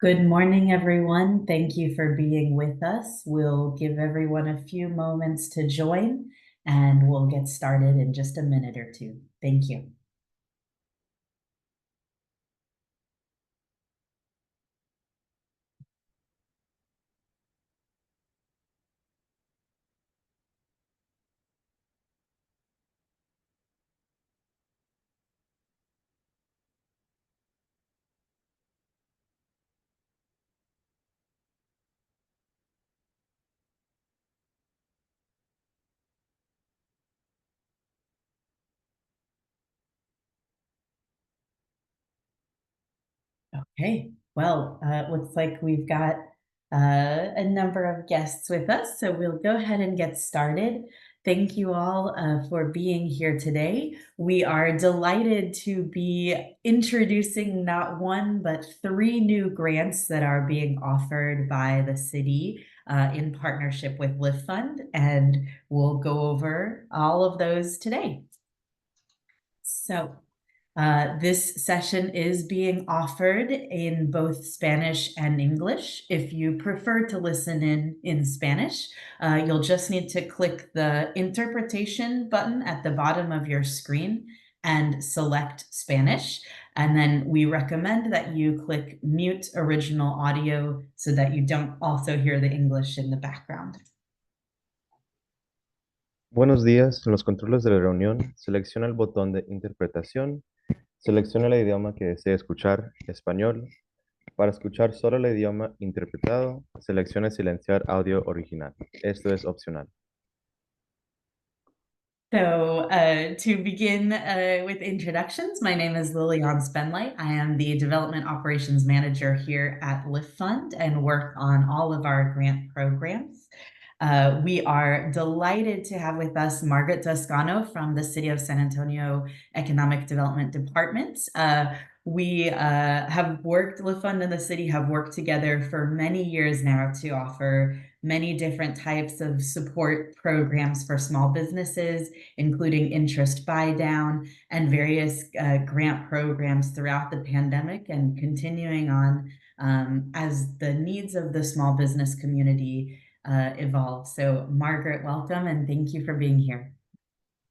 Good morning, everyone. Thank you for being with us. We'll give everyone a few moments to join, and we'll get started in just a minute or two. Thank you. Okay, well, looks like we've got a number of guests with us, so we'll go ahead and get started. Thank you all for being here today. We are delighted to be introducing not one, but three new grants that are being offered by the city in partnership with Lift Fund, and we'll go over all of those today. So, this session is being offered in both Spanish and English. If you prefer to listen in Spanish, you'll just need to click the interpretation button at the bottom of your screen and select Spanish. And then we recommend that you click mute original audio so that you don't also hear the English in the background. Buenos días. En los controles de la reunión, selecciona el botón de interpretación, selecciona el idioma que desee escuchar, español. Para escuchar solo el idioma interpretado, seleccione silenciar audio original. Esto es opcional. So to begin with introductions, my name is Lilian Spenlight. I am the Development Operations Manager here at Lift Fund and work on all of our grant programs. We are delighted to have with us Margaret Toscano from the City of San Antonio Economic Development Department. We have worked, Lift Fund and the city have worked together for many years now to offer many different types of support programs for small businesses, including interest buy down and various grant programs throughout the pandemic and continuing on as the needs of the small business community evolve. So Margaret, welcome and thank you for being here.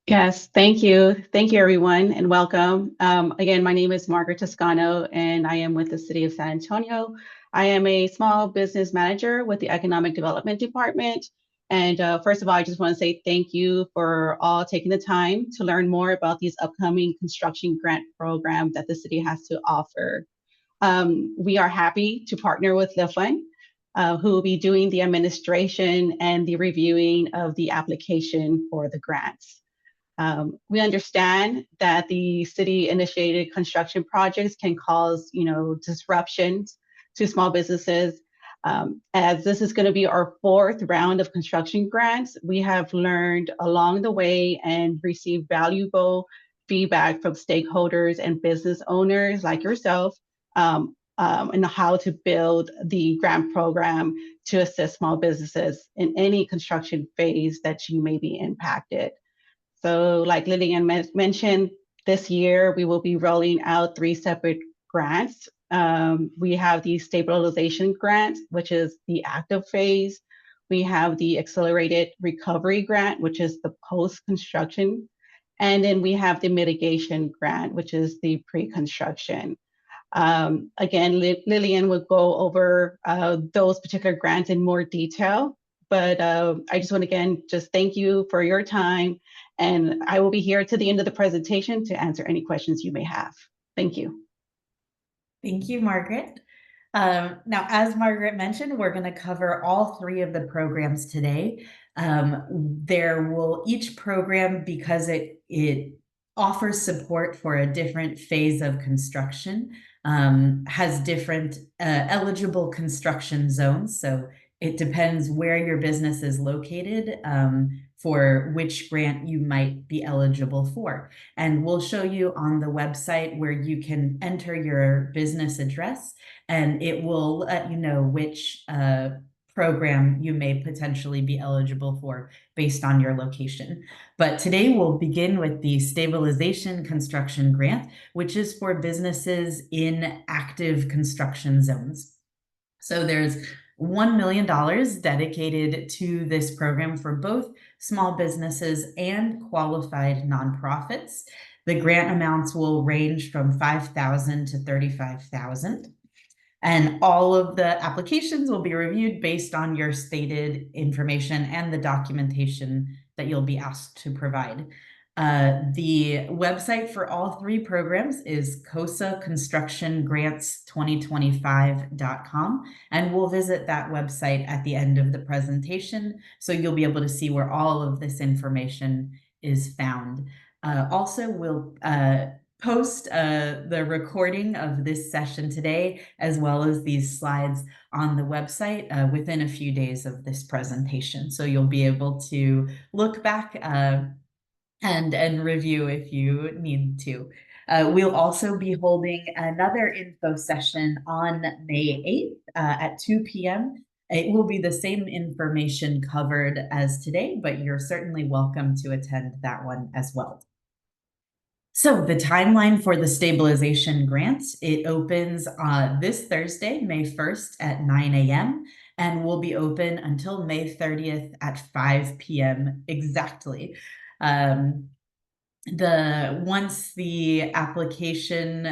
Yes, thank you. Thank you, everyone, and welcome. Again, my name is Margaret Toscano, and I am with the City of San Antonio. I am a small business manager with the Economic Development Department. And first of all, I just want to say thank you for all taking the time to learn more about these upcoming construction grant programs that the city has to offer. We are happy to partner with the fund, who will be doing the administration and the reviewing of the application for the grants. We understand that the city-initiated construction projects can cause, disruptions to small businesses. As this is going to be our fourth round of construction grants, we have learned along the way and received valuable feedback from stakeholders and business owners like yourself and how to build the grant program to assist small businesses in any construction phase that you may be impacted. So like Lillian mentioned, this year we will be rolling out three separate grants. We have the stabilization grant, which is the active phase. We have the accelerated recovery grant, which is the post-construction. And then we have the mitigation grant, which is the pre-construction. Again, Lillian will go over those particular grants in more detail, but I just want to again, just thank you for your time. And I will be here to the end of the presentation to answer any questions you may have. Thank you. Thank you, Margaret. Now, as Margaret mentioned, we're going to cover all three of the programs today. There will each program, because it offers support for a different phase of construction, has different eligible construction zones. So it depends where your business is located for which grant you might be eligible for. And we'll show you on the website where you can enter your business address and it will let you know which program you may potentially be eligible for based on your location. But today we'll begin with the stabilization construction grant, which is for businesses in active construction zones. So there's $1 million dedicated to this program for both small businesses and qualified nonprofits. The grant amounts will range from $5,000 to $35,000. And all of the applications will be reviewed based on your stated information and the documentation that you'll be asked to provide. The website for all three programs is cosaconstructiongrants2025.com, and we'll visit that website at the end of the presentation, so you'll be able to see where all of this information is found. Also, we'll post the recording of this session today, as well as these slides on the website within a few days of this presentation. So you'll be able to look back and review if you need to. We'll also be holding another info session on May 8th at 2 p.m. It will be the same information covered as today, but you're certainly welcome to attend that one as well. So the timeline for the stabilization grant, it opens this Thursday, May 1st at 9 a.m. and will be open until May 30th at 5 p.m. exactly. Once the application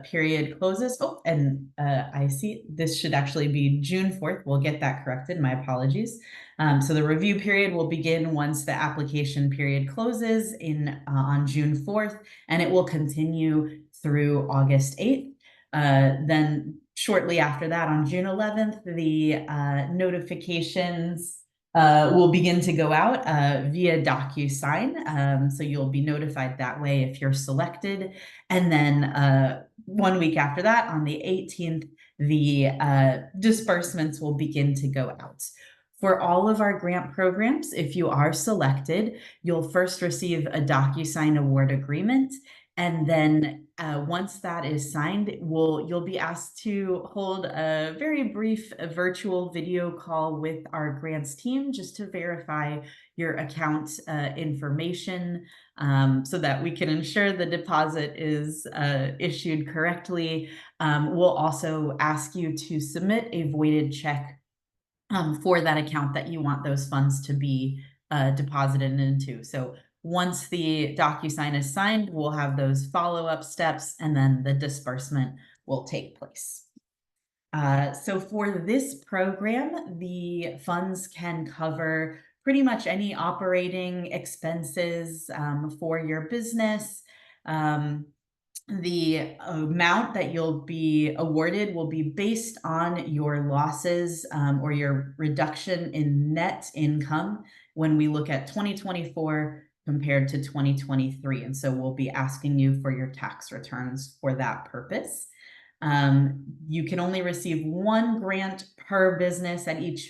period closes, I see this should actually be June 4th. We'll get that corrected. My apologies. So the review period will begin once the application period closes on June 4th, and it will continue through August 8th. Then shortly after that, on June 11th, the notifications will begin to go out via DocuSign. So you'll be notified that way if you're selected. And then 1 week after that, on the 18th, the disbursements will begin to go out. For all of our grant programs, if you are selected, you'll first receive a DocuSign award agreement. And then once that is signed, you'll be asked to hold a very brief virtual video call with our grants team just to verify your account information so that we can ensure the deposit is issued correctly. We'll also ask you to submit a voided check for that account that you want those funds to be deposited into. So once the DocuSign is signed, we'll have those follow-up steps, and then the disbursement will take place. So for this program, the funds can cover pretty much any operating expenses for your business. The amount that you'll be awarded will be based on your losses or your reduction in net income when we look at 2024 compared to 2023. And so we'll be asking you for your tax returns for that purpose. You can only receive one grant per business at each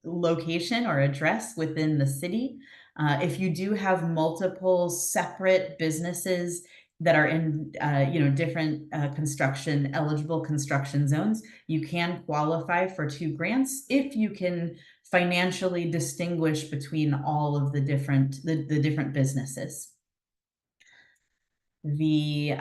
location or address within the city. If you do have multiple separate businesses that are in different eligible construction zones, you can qualify for 2 grants if you can financially distinguish between all of the different businesses. The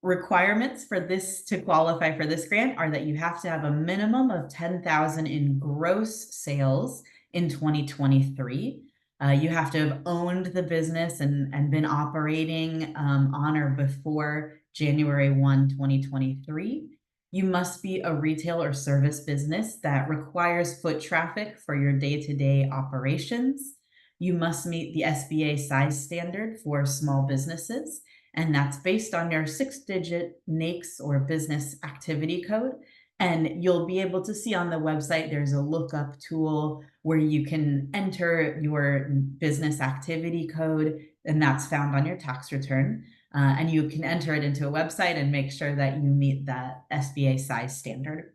requirements for this to qualify for this grant are that you have to have a minimum of 10,000 in gross sales in 2023. You have to have owned the business and been operating on or before January 1, 2023. You must be a retail or service business that requires foot traffic for your day-to-day operations. You must meet the SBA size standard for small businesses, and that's based on your 6-digit NAICS or business activity code. And you'll be able to see on the website, there's a lookup tool where you can enter your business activity code, and that's found on your tax return. And you can enter it into a website and make sure that you meet that SBA size standard.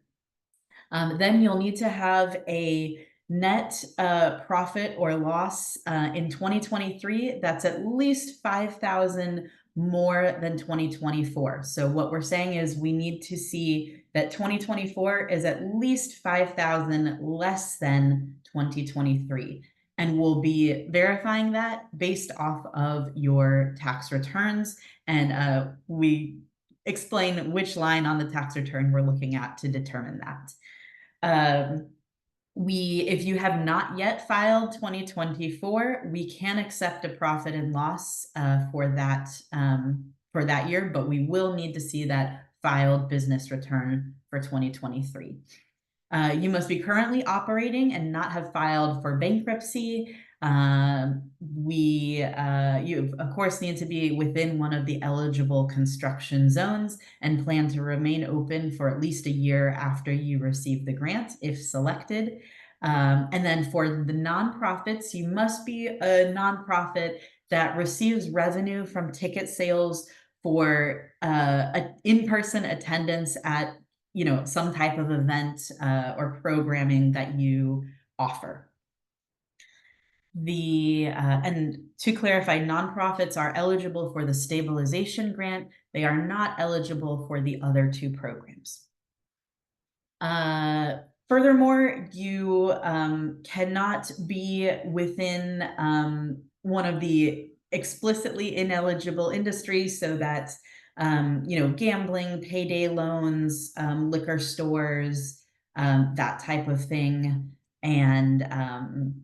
Then you'll need to have a net profit or loss in 2023 that's at least 5,000 more than 2024. So what we're saying is we need to see that 2024 is at least 5,000 less than 2023. And we'll be verifying that based off of your tax returns. And we explain which line on the tax return we're looking at to determine that. If you have not yet filed 2024, we can accept a profit and loss for that year, but we will need to see that filed business return for 2023. You must be currently operating and not have filed for bankruptcy. You of course need to be within one of the eligible construction zones and plan to remain open for at least a year after you receive the grant, if selected. And then for the nonprofits, you must be a nonprofit that receives revenue from ticket sales for in-person attendance at some type of event or programming that you offer. And to clarify, nonprofits are eligible for the stabilization grant. They are not eligible for the other two programs. Furthermore, you cannot be within one of the explicitly ineligible industries, so that gambling, payday loans, liquor stores, that type of thing. And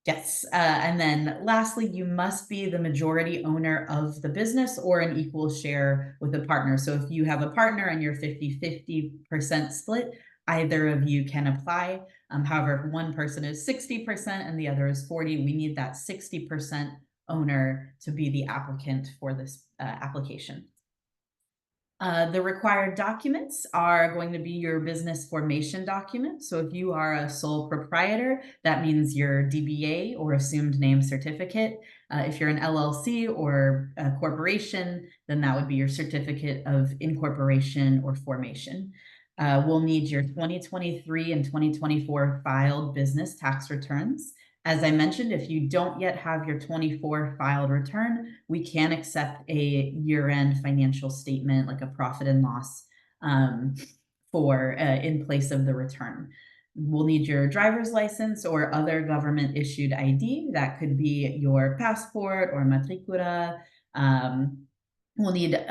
yes, and then lastly, you must be the majority owner of the business or an equal share with a partner. So if you have a partner and you're 50-50% split, either of you can apply. However, if one person is 60% and the other is 40%, we need that 60% owner to be the applicant for this application. The required documents are going to be your business formation document. So if you are a sole proprietor, that means your DBA or assumed name certificate. If you're an LLC or a corporation, then that would be your certificate of incorporation or formation. We'll need your 2023 and 2024 filed business tax returns. As I mentioned, if you don't yet have your 24 filed return, we can accept a year-end financial statement, like a profit and loss, in place of the return. We'll need your driver's license or other government-issued ID. That could be your passport or matricula. We'll need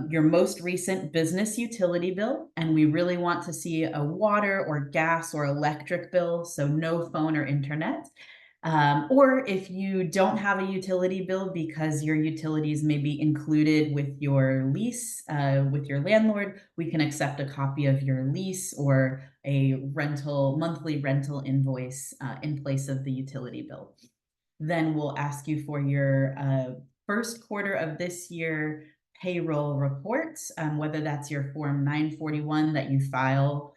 your most recent business utility bill, and we really want to see a water or gas or electric bill, so no phone or internet. Or if you don't have a utility bill because your utilities may be included with your lease, with your landlord, we can accept a copy of your lease or a monthly rental invoice in place of the utility bill. Then we'll ask you for your first quarter of this year payroll reports, whether that's your Form 941 that you file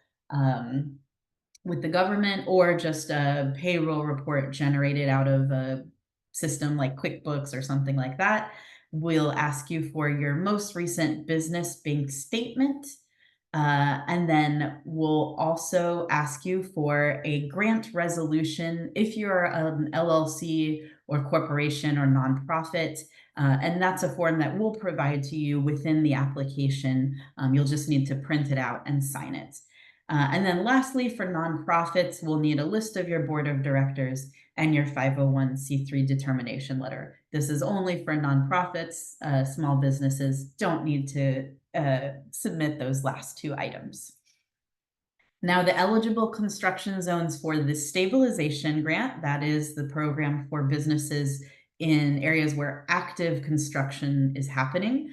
with the government, or just a payroll report generated out of a system like QuickBooks or something like that. We'll ask you for your most recent business bank statement. And then we'll also ask you for a grant resolution if you're an LLC or corporation or nonprofit. And that's a form that we'll provide to you within the application. You'll just need to print it out and sign it. And then lastly, for nonprofits, we'll need a list of your board of directors and your 501c3 determination letter. This is only for nonprofits. Small businesses don't need to submit those last two items. Now, the eligible construction zones for the stabilization grant, that is the program for businesses in areas where active construction is happening,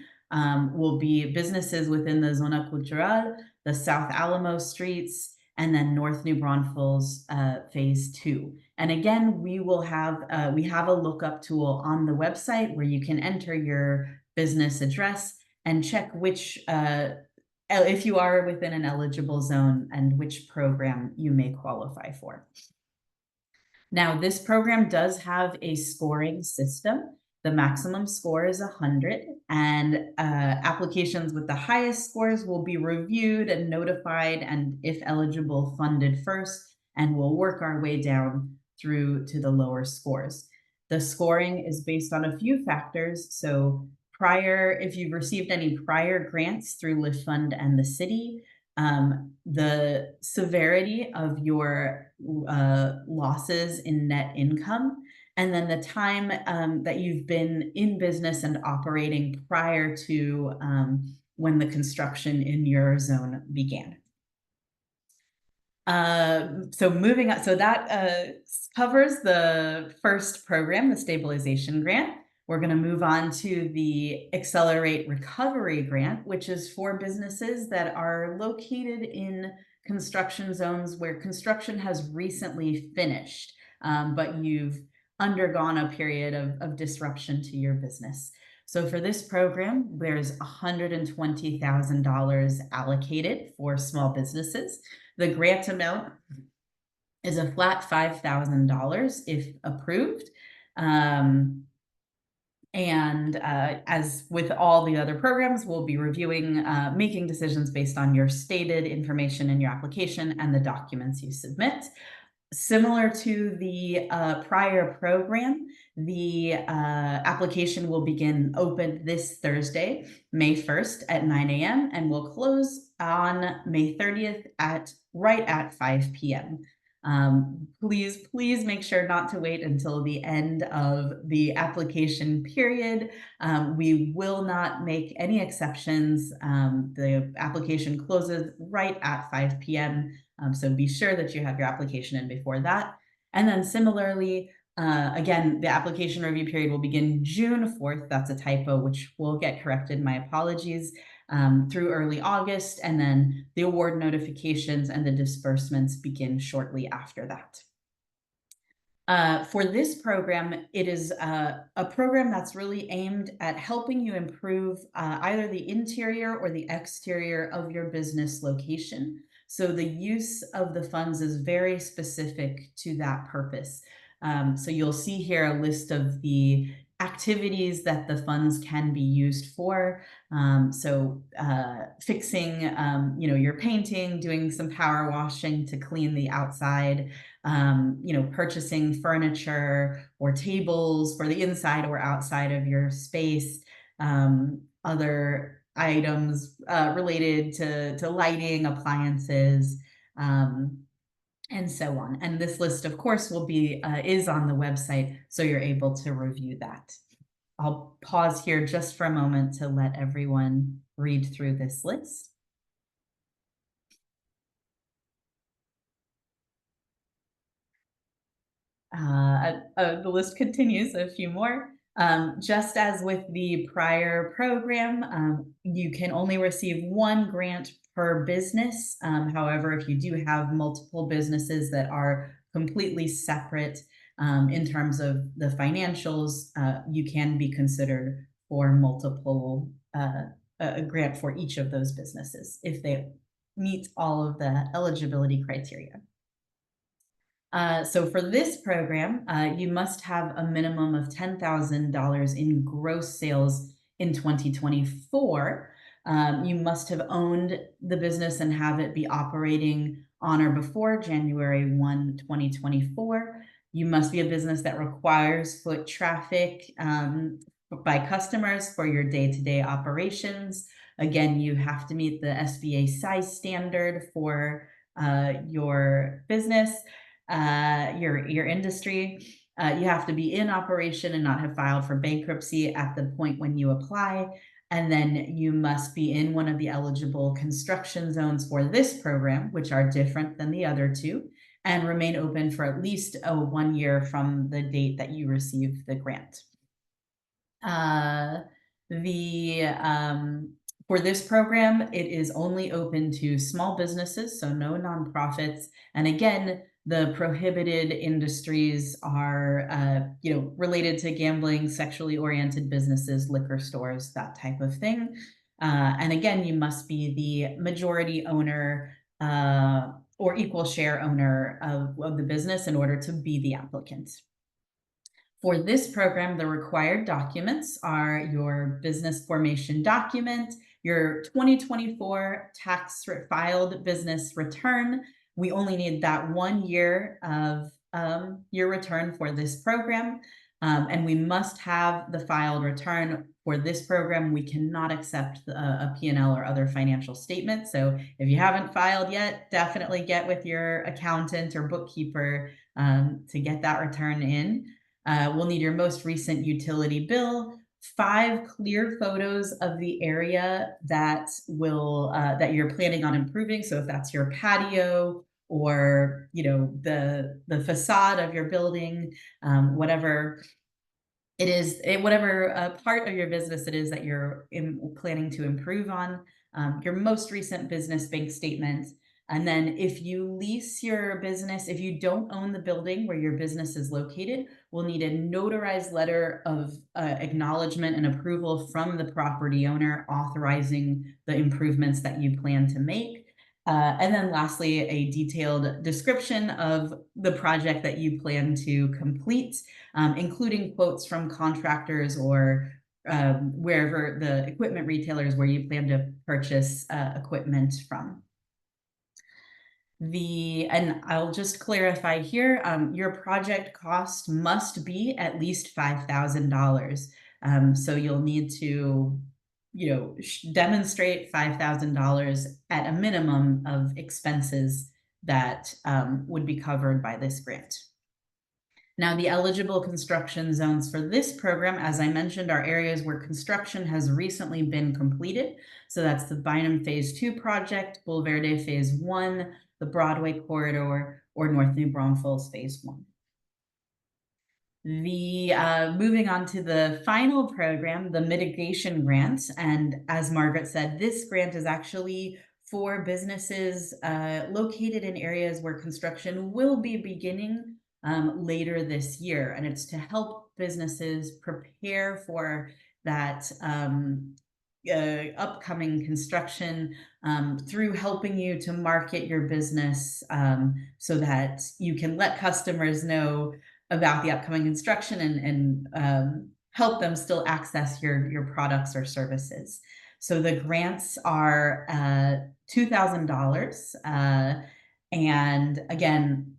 will be businesses within the Zona Cultural, the South Alamo streets, and then North New Braunfels phase 2. And again, we have a lookup tool on the website where you can enter your business address and check which if you are within an eligible zone and which program you may qualify for. Now, this program does have a scoring system. The maximum score is 100, and applications with the highest scores will be reviewed and notified, and if eligible, funded first, and we'll work our way down through to the lower scores. The scoring is based on a few factors. So if you've received any prior grants through Lift Fund and the city, the severity of your losses in net income, and then the time that you've been in business and operating prior to when the construction in your zone began. So moving on, so that covers the first program, the stabilization grant. We're going to move on to the Accelerate Recovery Grant, which is for businesses that are located in construction zones where construction has recently finished, but you've undergone a period of disruption to your business. So for this program, there's $120,000 allocated for small businesses. The grant amount is a flat $5,000 if approved. As with all the other programs, we'll be reviewing, making decisions based on your stated information in your application and the documents you submit. Similar to the prior program, the application will begin open this Thursday, May 1st at 9 a.m. and will close on May 30th right at 5 p.m. Please make sure not to wait until the end of the application period. We will not make any exceptions. The application closes right at 5 p.m. So be sure that you have your application in before that. And then similarly, again, the application review period will begin June 4th. That's a typo, which will get corrected. My apologies. Through early August, and then the award notifications and the disbursements begin shortly after that. For this program, it is a program that's really aimed at helping you improve either the interior or the exterior of your business location. So the use of the funds is very specific to that purpose. So you'll see here a list of the activities that the funds can be used for. Fixing, your painting, doing some power washing to clean the outside, purchasing furniture or tables for the inside or outside of your space, other items related to lighting, appliances, and so on. And this list, of course, will be is on the website, so you're able to review that. I'll pause here just for a moment to let everyone read through this list. The list continues, a few more. Just as with the prior program, you can only receive one grant per business. However, if you do have multiple businesses that are completely separate in terms of the financials, you can be considered for multiple, a grant for each of those businesses if they meet all of the eligibility criteria. So for this program, you must have a minimum of $10,000 in gross sales in 2024. You must have owned the business and have it be operating on or before January 1, 2024. You must be a business that requires foot traffic by customers for your day-to-day operations. Again, you have to meet the SBA size standard for your business. Your industry. You have to be in operation and not have filed for bankruptcy at the point when you apply. And then you must be in one of the eligible construction zones for this program, which are different than the other two, and remain open for at least 1 year from the date that you receive the grant. For this program, it is only open to small businesses, so no nonprofits. And again, the prohibited industries are, related to gambling, sexually oriented businesses, liquor stores, that type of thing. And again, you must be the majority owner or equal share owner of the business in order to be the applicant. For this program, the required documents are your business formation document, your 2024 tax filed business return. We only need that 1 year of your return for this program. And we must have the filed return for this program. We cannot accept a P&L or other financial statement. So if you haven't filed yet, definitely get with your accountant or bookkeeper to get that return in. We'll need your most recent utility bill 5 clear photos of the area that will that you're planning on improving. So if that's your patio or the facade of your building, whatever it is, whatever part of your business it is that you're planning to improve on, your most recent business bank statement. And then if you lease your business, if you don't own the building where your business is located, we'll need a notarized letter of acknowledgement and approval from the property owner authorizing the improvements that you plan to make. And then lastly, a detailed description of the project that you plan to complete, including quotes from contractors or wherever the equipment retailers where you plan to purchase equipment from. And I'll just clarify here, your project cost must be at least $5,000. So you'll need to demonstrate $5,000 at a minimum of expenses that would be covered by this grant. Now, the eligible construction zones for this program, as I mentioned, are areas where construction has recently been completed. So that's the Bynum Phase 2 project, Bulverde Phase 1, the Broadway Corridor, or North New Braunfels Phase 1. Moving on to the final program, the mitigation grant. And as Margaret said, this grant is actually for businesses located in areas where construction will be beginning later this year. And it's to help businesses prepare for that upcoming construction through helping you to market your business so that you can let customers know about the upcoming construction and help them still access your products or services. So the grants are $2,000 and again,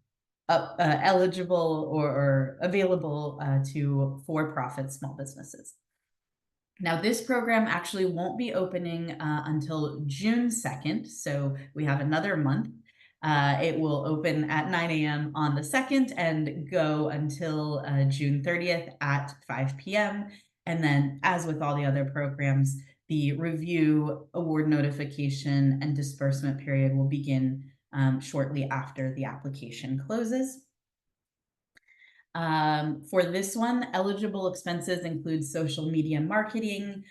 eligible or available to for-profit small businesses. Now, this program actually won't be opening until June 2nd, so we have another month. It will open at 9 a.m. on the 2nd and go until June 30th at 5 p.m. And then, as with all the other programs, the review, award notification, and disbursement period will begin shortly after the application closes. For this one, eligible expenses include social media marketing,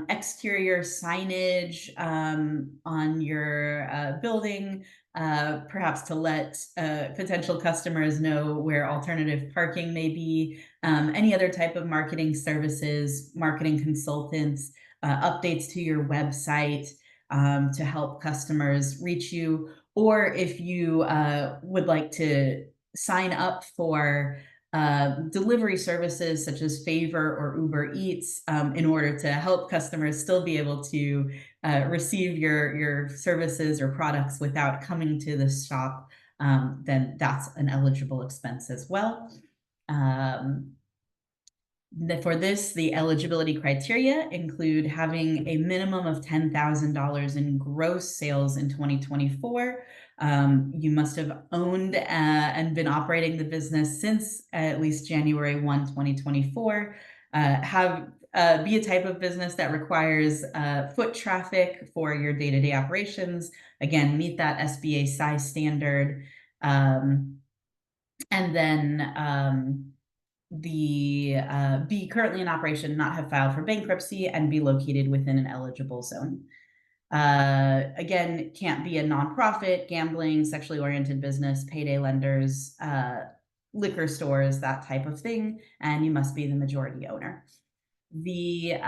exterior signage on your building, perhaps to let potential customers know where alternative parking may be, any other type of marketing services, marketing consultants, updates to your website to help customers reach you, or if you would like to sign up for delivery services such as Favor or Uber Eats in order to help customers still be able to receive your services or products without coming to the shop, then that's an eligible expense as well. For this, the eligibility criteria include having a minimum of $10,000 in gross sales in 2024. You must have owned and been operating the business since at least January 1, 2024. Be a type of business that requires foot traffic for your day-to-day operations. Again, meet that SBA size standard. And then be currently in operation, not have filed for bankruptcy, and be located within an eligible zone. Again, can't be a nonprofit, gambling, sexually oriented business, payday lenders, liquor stores, that type of thing, and you must be the majority owner. The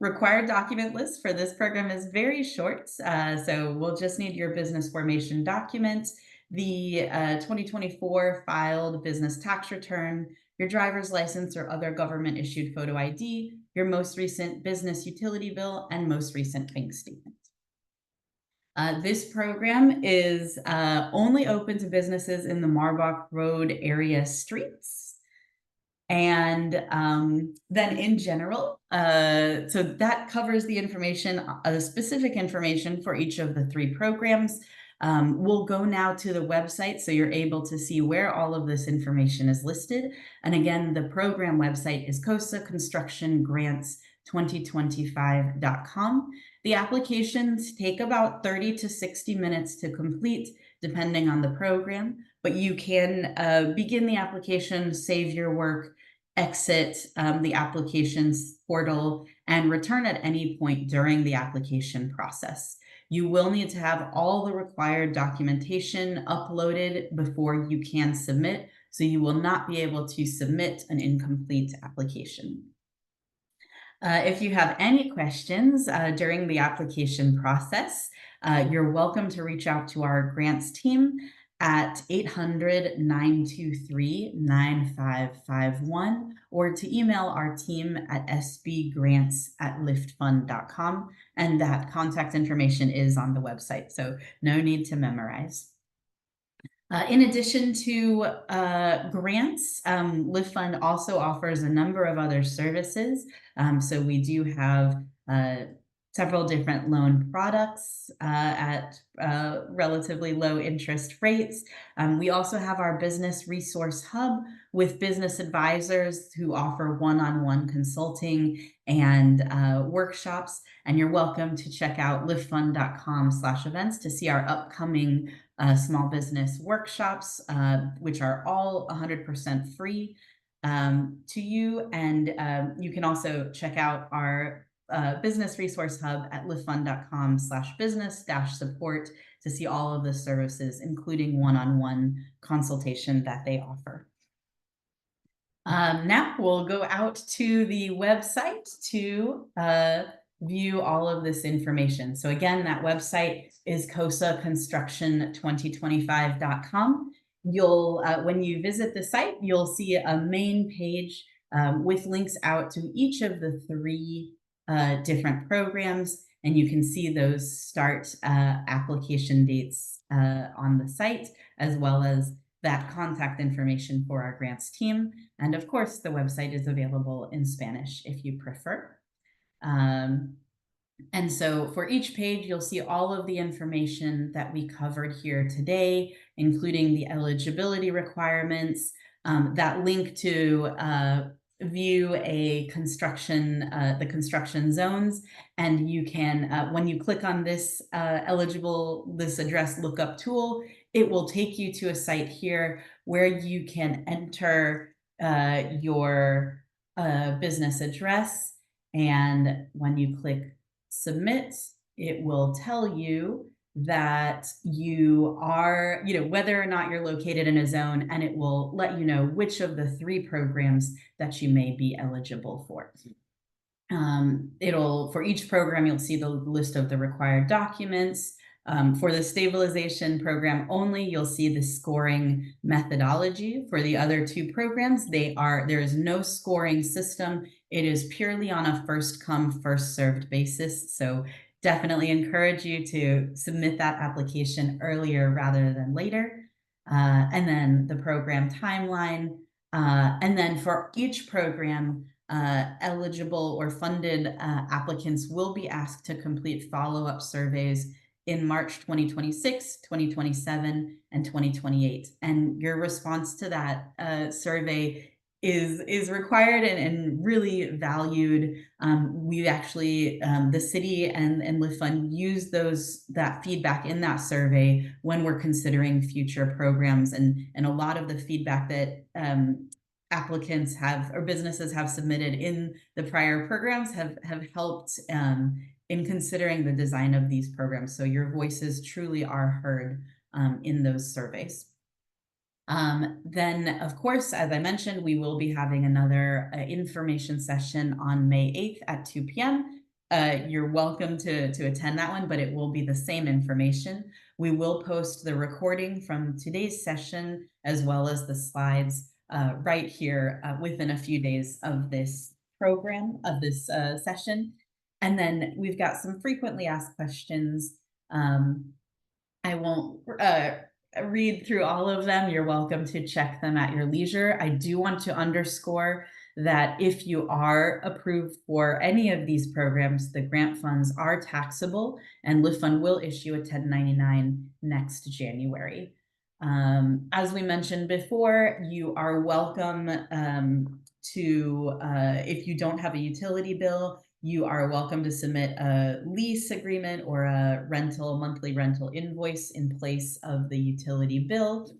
required document list for this program is very short, so we'll just need your business formation document, the 2024 filed business tax return, your driver's license or other government issued photo ID, your most recent business utility bill, and most recent bank statement. This program is only open to businesses in the Marbach Road area streets. And then in general, so that covers the information, the specific information for each of the 3 programs. We'll go now to the website so you're able to see where all of this information is listed. And again, the program website is COSAConstructiongrants2025.com. The applications take about 30 to 60 minutes to complete, depending on the program, but you can begin the application, save your work, exit the applications portal, and return at any point during the application process. You will need to have all the required documentation uploaded before you can submit, so you will not be able to submit an incomplete application. If you have any questions during the application process, you're welcome to reach out to our grants team at 800-923-9551 or to email our team at sbgrants@liftfund.com. And that contact information is on the website, so no need to memorize. In addition to grants, Lift Fund also offers a number of other services. So we do have several different loan products at relatively low interest rates. We also have our business resource hub with business advisors who offer one-on-one consulting and workshops. And you're welcome to check out liftfund.com/events to see our upcoming small business workshops, which are all 100% free to you. And you can also check out our business resource hub at liftfund.com/business-support to see all of the services, including one-on-one consultation that they offer. Now we'll go out to the website to view all of this information. So again, that website is COSAConstruction2025.com. You'll, when you visit the site, you'll see a main page with links out to each of the 3 different programs, and you can see those start application dates on the site, as well as that contact information for our grants team. And of course, the website is available in Spanish if you prefer. And so for each page, you'll see all of the information that we covered here today, including the eligibility requirements, that link to view a construction, the construction zones. And you can, when you click on this this address lookup tool, it will take you to a site here where you can enter your business address. And when you click submit, it will tell you that you are, whether or not you're located in a zone, and it will let you know which of the 3 programs that you may be eligible for. For each program, you'll see the list of the required documents. For the stabilization program only, you'll see the scoring methodology. For the other 2 programs, there is no scoring system. It is purely on a first come, first served basis. So definitely encourage you to submit that application earlier rather than later. And then the program timeline. And then for each program, eligible or funded applicants will be asked to complete follow-up surveys in March 2026, 2027, and 2028. And your response to that survey is required and really valued. We actually, the city and Lift Fund use that feedback in that survey when we're considering future programs. And a lot of the feedback that applicants have or businesses have submitted in the prior programs have helped in considering the design of these programs. So your voices truly are heard in those surveys. Then, of course, as I mentioned, we will be having another information session on May 8th at 2 p.m. You're welcome to attend that one, but it will be the same information. We will post the recording from today's session as well as the slides right here within a few days of this program, of this session. And then we've got some frequently asked questions. I won't read through all of them. You're welcome to check them at your leisure. I do want to underscore that if you are approved for any of these programs, the grant funds are taxable, and Lift Fund will issue a 1099 next January. As we mentioned before, you are welcome to, if you don't have a utility bill, you are welcome to submit a lease agreement or a monthly rental invoice in place of the utility bill.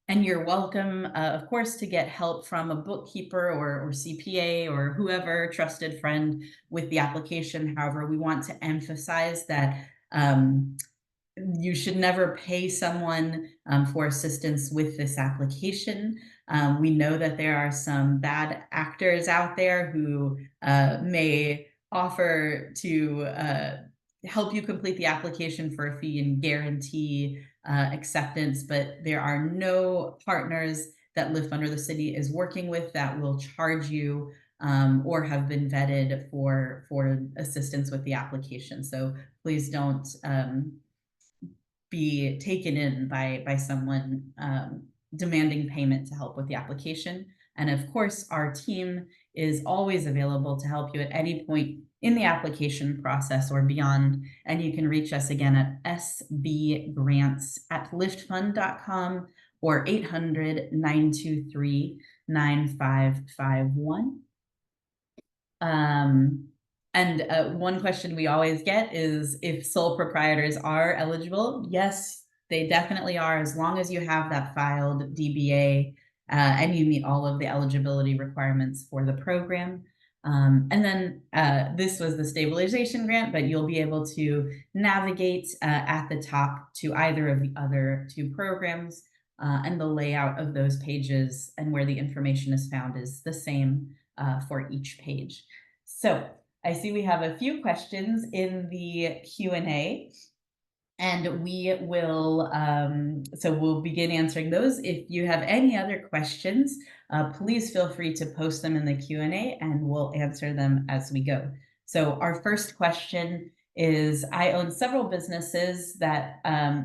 And you're welcome, of course, to get help from a bookkeeper or CPA or whoever, trusted friend, with the application. However, we want to emphasize that you should never pay someone for assistance with this application. We know that there are some bad actors out there who may offer to help you complete the application for a fee and guarantee acceptance, but there are no partners that Lift Fund or the city is working with that will charge you or have been vetted for assistance with the application. So please don't be taken in by someone demanding payment to help with the application. And of course, our team is always available to help you at any point in the application process or beyond. And you can reach us again at sbgrants@liftfund.com or 800-923-9551. And one question we always get is if sole proprietors are eligible. Yes, they definitely are, as long as you have that filed DBA and you meet all of the eligibility requirements for the program. And then this was the stabilization grant, but you'll be able to navigate at the top to either of the other two programs, and the layout of those pages and where the information is found is the same for each page. So I see we have a few questions in the Q&A, and we will, so we'll begin answering those. If you have any other questions, please feel free to post them in the Q&A and we'll answer them as we go. So our first question is, I own several businesses that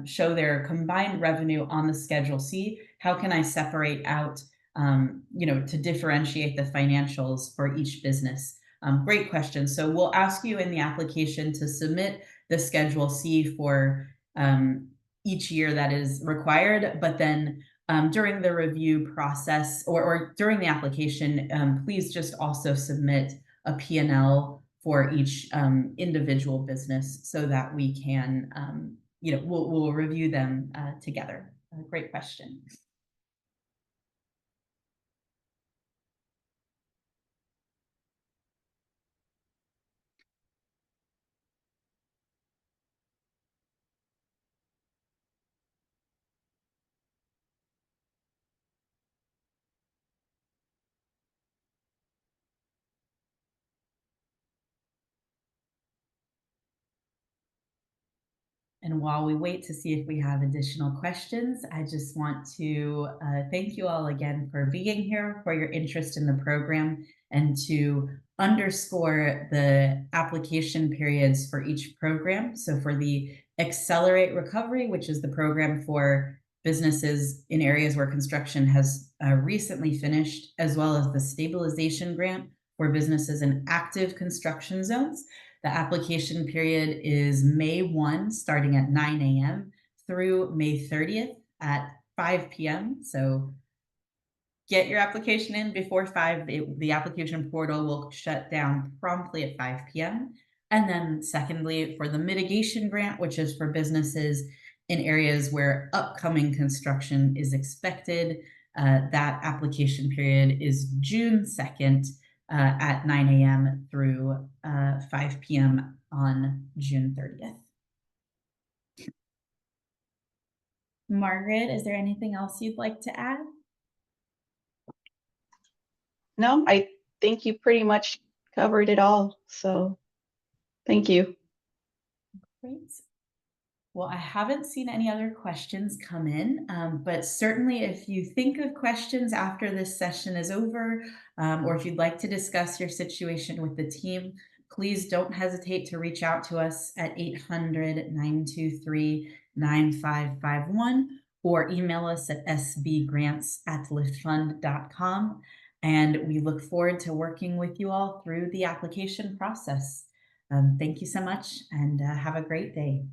show their combined revenue on the Schedule C. How can I separate out, to differentiate the financials for each business? Great question. So we'll ask you in the application to submit the Schedule C for each year that is required, but then during the review process or during the application, please just also submit a P&L for each individual business so that we can, we'll review them together. Great question. And while we wait to see if we have additional questions, I just want to thank you all again for being here, for your interest in the program, and to underscore the application periods for each program. So for the Accelerate Recovery, which is the program for businesses in areas where construction has recently finished, as well as the Stabilization Grant for businesses in active construction zones, the application period is May 1, starting at 9 a.m. through May 30th at 5 p.m. So get your application in before 5. The application portal will shut down promptly at 5 p.m. And then secondly, for the mitigation grant, which is for businesses in areas where upcoming construction is expected, that application period is June 2nd at 9 a.m. through 5 p.m. on June 30th. Margaret, is there anything else you'd like to add? No, I think you pretty much covered it all. So thank you. Great. Well, I haven't seen any other questions come in, but certainly if you think of questions after this session is over, or if you'd like to discuss your situation with the team, please don't hesitate to reach out to us at 800-923-9551 or email us at sbgrants@liftfund.com. And we look forward to working with you all through the application process. Thank you so much and have a great day.